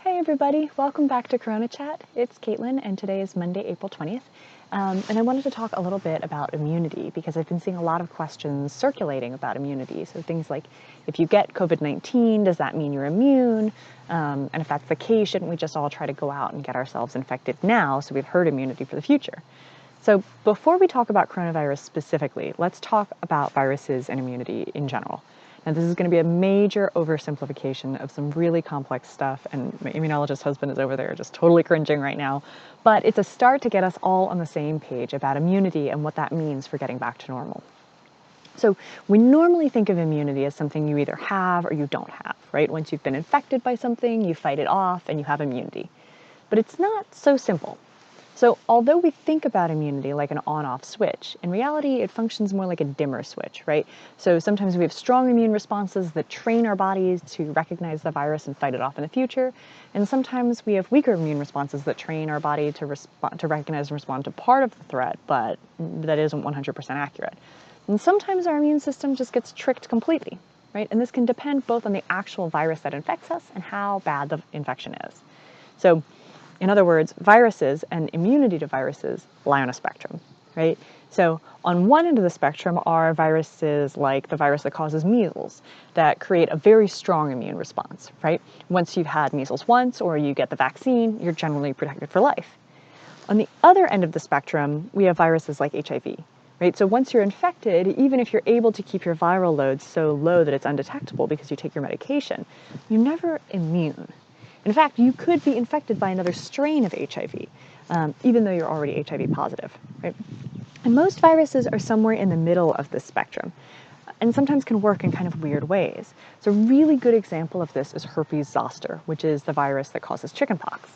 Hey everybody, welcome back to CoronaChat. It's Caitlin and today is Monday, April 20th. And I wanted to talk a little bit about immunity because I've been seeing a lot of questions circulating about immunity. So things like, if you get COVID-19, does that mean you're immune? And if that's the case, shouldn't we just all try to go out and get ourselves infected now so we have herd immunity for the future? So before we talk about coronavirus specifically, let's talk about viruses and immunity in general. Now, this is going to be a major oversimplification of some really complex stuff, and my immunologist husband is over there just totally cringing right now. But it's a start to get us all on the same page about immunity and what that means for getting back to normal. So we normally think of immunity as something you either have or you don't have, right? Once you've been infected by something, you fight it off and you have immunity. But it's not so simple. So although we think about immunity like an on-off switch, in reality it functions more like a dimmer switch, right? So sometimes we have strong immune responses that train our bodies to recognize the virus and fight it off in the future, and sometimes we have weaker immune responses that train our body to recognize and respond to part of the threat, but that isn't 100% accurate. And sometimes our immune system just gets tricked completely, right? And this can depend both on the actual virus that infects us and how bad the infection is. So in other words, viruses and immunity to viruses lie on a spectrum, right? So on one end of the spectrum are viruses like the virus that causes measles that create a very strong immune response, right? Once you've had measles once or you get the vaccine, you're generally protected for life. On the other end of the spectrum, we have viruses like HIV, right? So once you're infected, even if you're able to keep your viral load so low that it's undetectable because you take your medication, you're never immune. In fact, you could be infected by another strain of HIV, even though you're already HIV positive, right? And most viruses are somewhere in the middle of this spectrum, and sometimes can work in kind of weird ways. So a really good example of this is herpes zoster, which is the virus that causes chickenpox.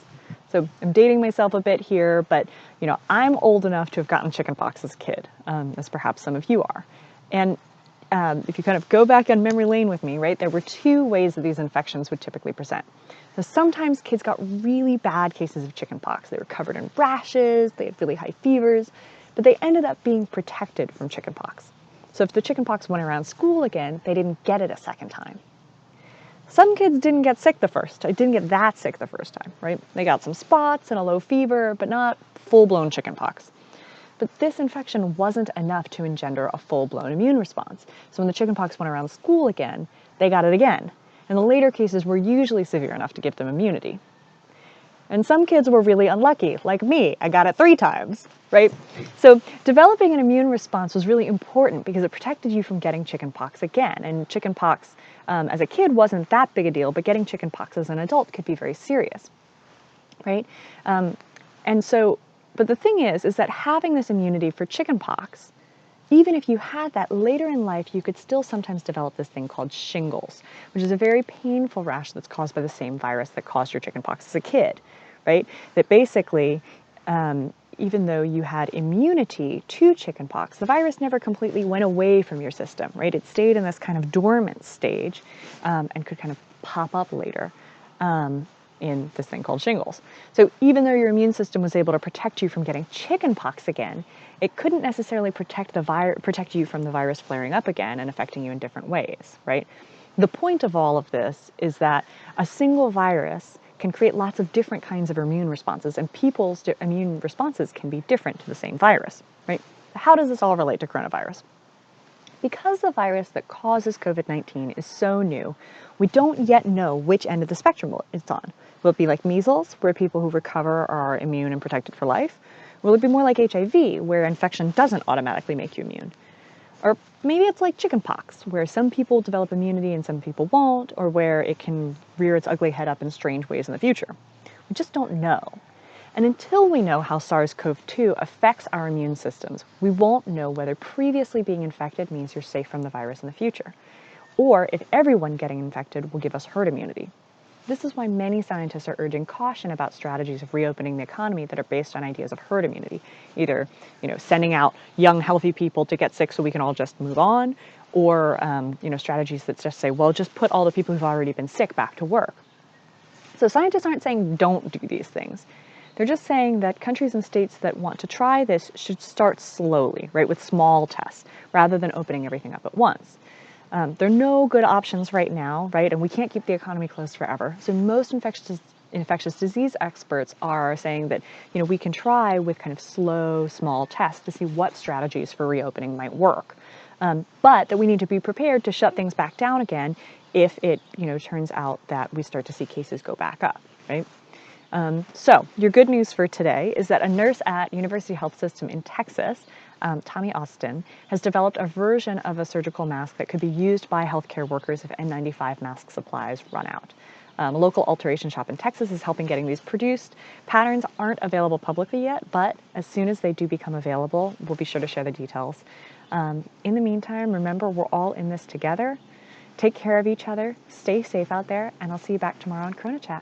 So I'm dating myself a bit here, but I'm old enough to have gotten chickenpox as a kid, as perhaps some of you are. And if you kind of go back on memory lane with me, right, there were two ways that these infections would typically present. So sometimes kids got really bad cases of chickenpox. They were covered in rashes, they had really high fevers, but they ended up being protected from chickenpox. So if the chickenpox went around school again, they didn't get it a second time. Some kids didn't get that sick the first time, right? They got some spots and a low fever, but not full-blown chickenpox. But this infection wasn't enough to engender a full-blown immune response. So when the chickenpox went around school again, they got it again. And the later cases were usually severe enough to give them immunity. And some kids were really unlucky, like me. I got it 3 times, right? So developing an immune response was really important because it protected you from getting chickenpox again. And chickenpox as a kid wasn't that big a deal, but getting chickenpox as an adult could be very serious, right? But the thing is that having this immunity for chickenpox, even if you had that later in life, you could still sometimes develop this thing called shingles, which is a very painful rash that's caused by the same virus that caused your chickenpox as a kid, right? That basically, even though you had immunity to chickenpox, the virus never completely went away from your system, right? It stayed in this kind of dormant stage and could kind of pop up later. In this thing called shingles. So even though your immune system was able to protect you from getting chickenpox again, it couldn't necessarily protect you from the virus flaring up again and affecting you in different ways, right? The point of all of this is that a single virus can create lots of different kinds of immune responses, and people's immune responses can be different to the same virus, right? How does this all relate to coronavirus? Because the virus that causes COVID-19 is so new, we don't yet know which end of the spectrum it's on. Will it be like measles, where people who recover are immune and protected for life? Will it be more like HIV, where infection doesn't automatically make you immune? Or maybe it's like chickenpox, where some people develop immunity and some people won't, or where it can rear its ugly head up in strange ways in the future. We just don't know. And until we know how SARS-CoV-2 affects our immune systems, we won't know whether previously being infected means you're safe from the virus in the future, or if everyone getting infected will give us herd immunity. This is why many scientists are urging caution about strategies of reopening the economy that are based on ideas of herd immunity, either sending out young, healthy people to get sick so we can all just move on, or strategies that just say, well, just put all the people who've already been sick back to work. So scientists aren't saying don't do these things. They're just saying that countries and states that want to try this should start slowly, right, with small tests, rather than opening everything up at once. There are no good options right now, right? And we can't keep the economy closed forever. So most infectious disease experts are saying that, we can try with kind of slow, small tests to see what strategies for reopening might work. But that we need to be prepared to shut things back down again if it, turns out that we start to see cases go back up, right? So your good news for today is that a nurse at University Health System in Texas, Tommy Austin, has developed a version of a surgical mask that could be used by healthcare workers if N95 mask supplies run out. A local alteration shop in Texas is helping getting these produced. Patterns aren't available publicly yet, but as soon as they do become available, we'll be sure to share the details. In the meantime, remember, we're all in this together. Take care of each other, stay safe out there, and I'll see you back tomorrow on CoronaChat.